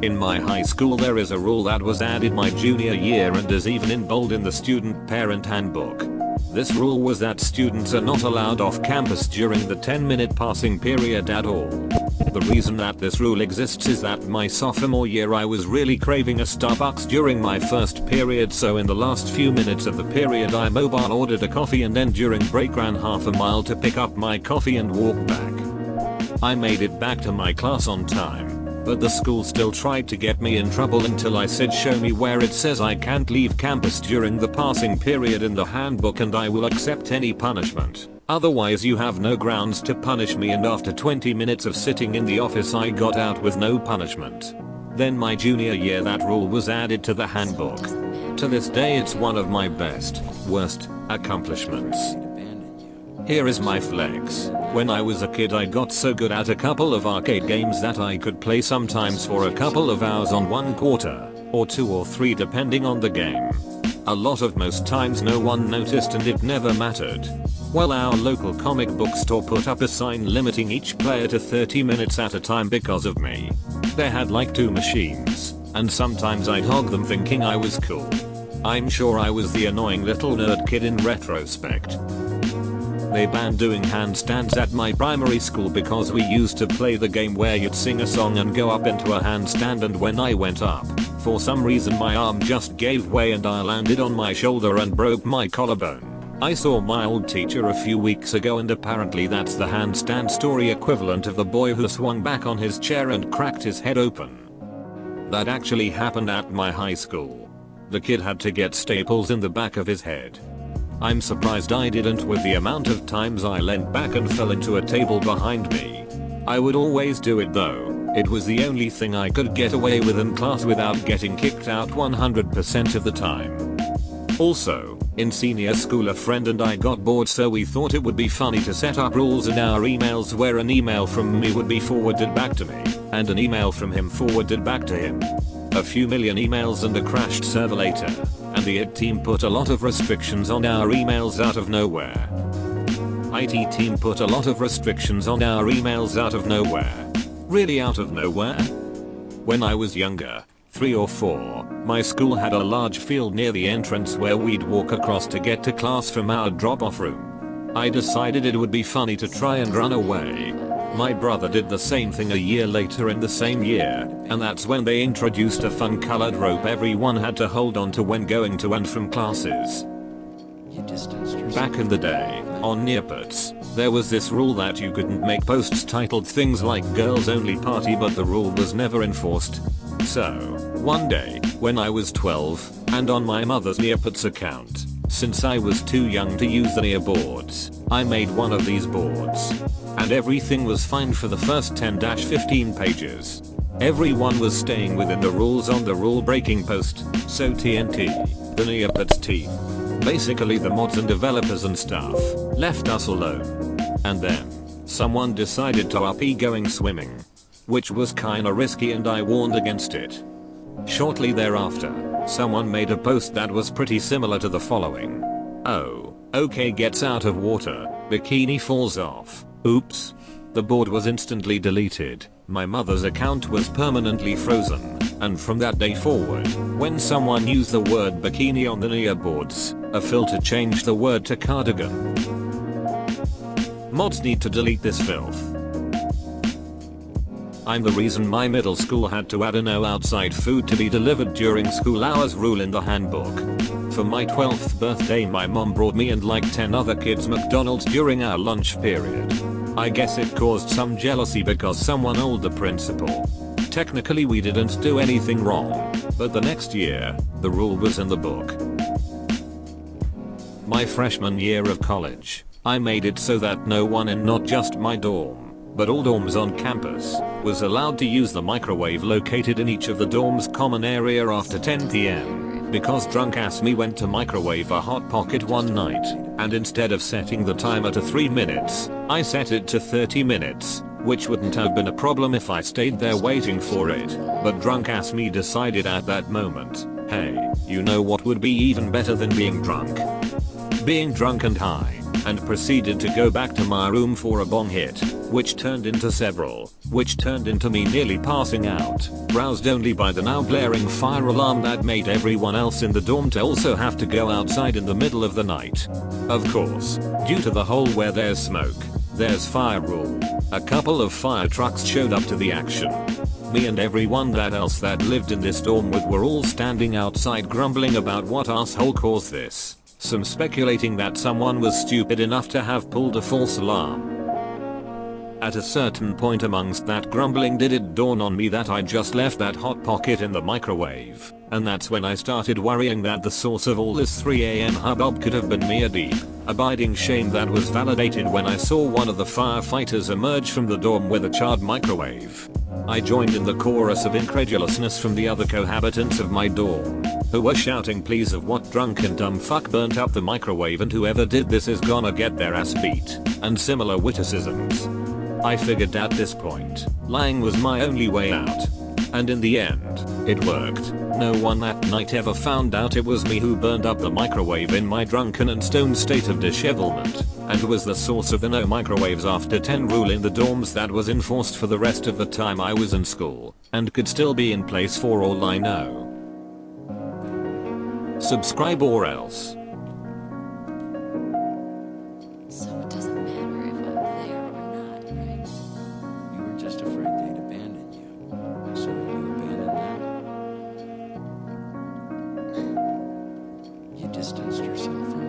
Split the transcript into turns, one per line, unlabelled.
In my high school there is a rule that was added my junior year and is even in bold in the student parent handbook. This rule was that students are not allowed off campus during the 10-minute passing period at all. The reason that this rule exists is that my sophomore year I was really craving a Starbucks during my first period, so in the last few minutes of the period I mobile ordered a coffee and then during break ran half a mile to pick up my coffee and walk back. I made it back to my class on time, but the school still tried to get me in trouble until I said show me where it says I can't leave campus during the passing period in the handbook and I will accept any punishment. Otherwise you have no grounds to punish me, and after 20 minutes of sitting in the office I got out with no punishment. Then my junior year that rule was added to the handbook. To this day it's one of my worst accomplishments. Here is my flex. When I was a kid I got so good at a couple of arcade games that I could play sometimes for a couple of hours on one quarter, or 2 or 3 depending on the game. A lot of most times no one noticed and it never mattered. Well, our local comic book store put up a sign limiting each player to 30 minutes at a time because of me. They had like 2 machines, and sometimes I'd hog them thinking I was cool. I'm sure I was the annoying little nerd kid in retrospect. They banned doing handstands at my primary school because we used to play the game where you'd sing a song and go up into a handstand, and when I went up, for some reason my arm just gave way and I landed on my shoulder and broke my collarbone. I saw my old teacher a few weeks ago and apparently that's the handstand story equivalent of the boy who swung back on his chair and cracked his head open. That actually happened at my high school. The kid had to get staples in the back of his head. I'm surprised I didn't with the amount of times I leant back and fell into a table behind me. I would always do it though. It was the only thing I could get away with in class without getting kicked out 100% of the time. Also, in senior school a friend and I got bored, so we thought it would be funny to set up rules in our emails where an email from me would be forwarded back to me, and an email from him forwarded back to him. A few million emails and a crashed server later, and the IT team put a lot of restrictions on our emails out of nowhere. IT team put a lot of restrictions on our emails out of nowhere. Really out of nowhere? When I was younger, 3 or 4, my school had a large field near the entrance where we'd walk across to get to class from our drop-off room. I decided it would be funny to try and run away. My brother did the same thing a year later in the same year, and that's when they introduced a fun colored rope everyone had to hold on to when going to and from classes. Back in the day, on Neopets, there was this rule that you couldn't make posts titled things like girls only party, but the rule was never enforced. So, one day, when I was 12, and on my mother's Neopets account, since I was too young to use the Neo boards, I made one of these boards. And everything was fine for the first 10-15 pages. Everyone was staying within the rules on the rule breaking post, so TNT, the Neopets team, basically the mods and developers and stuff, left us alone. And then, someone decided to up going swimming. Which was kinda risky and I warned against it. Shortly thereafter, someone made a post that was pretty similar to the following. Oh, okay, gets out of water, bikini falls off. Oops. The board was instantly deleted. My mother's account was permanently frozen, and from that day forward, when someone used the word bikini on the Neo boards, a filter changed the word to cardigan. Mods need to delete this filth. I'm the reason my middle school had to add a no outside food to be delivered during school hours rule in the handbook. For my 12th birthday my mom brought me and like 10 other kids McDonald's during our lunch period. I guess it caused some jealousy because someone told the principal. Technically we didn't do anything wrong, but the next year, the rule was in the book. My freshman year of college, I made it so that no one in not just my dorm, but all dorms on campus, was allowed to use the microwave located in each of the dorm's common area after 10 PM, because drunk ass me went to microwave a Hot Pocket one night, and instead of setting the timer to 3 minutes, I set it to 30 minutes, which wouldn't have been a problem if I stayed there waiting for it, but drunk ass me decided at that moment, hey, you know what would be even better than being drunk? Being drunk and high. and proceeded to go back to my room for a bong hit, which turned into several, which turned into me nearly passing out, roused only by the now blaring fire alarm that made everyone else in the dorm to also have to go outside in the middle of the night. Of course, due to the whole where there's smoke, there's fire rule, a couple of fire trucks showed up to the action. Me and everyone that else that lived in this dorm with were all standing outside grumbling about what asshole caused this, some speculating that someone was stupid enough to have pulled a false alarm. At a certain point amongst that grumbling did it dawn on me that I just left that hot pocket in the microwave, and that's when I started worrying that the source of all this 3 AM hubbub could have been me, a deep, abiding shame that was validated when I saw one of the firefighters emerge from the dorm with a charred microwave. I joined in the chorus of incredulousness from the other cohabitants of my dorm, who were shouting pleas of what drunk and dumb fuck burnt up the microwave and whoever did this is gonna get their ass beat, and similar witticisms. I figured at this point, lying was my only way out. And in the end, it worked. No one that night ever found out it was me who burned up the microwave in my drunken and stoned state of dishevelment, and was the source of the no microwaves after 10 rule in the dorms that was enforced for the rest of the time I was in school, and could still be in place for all I know. Subscribe or else.
So it doesn't matter if I'm there or not, right?
You were just afraid they'd abandon you. So you abandoned them. You distanced yourself from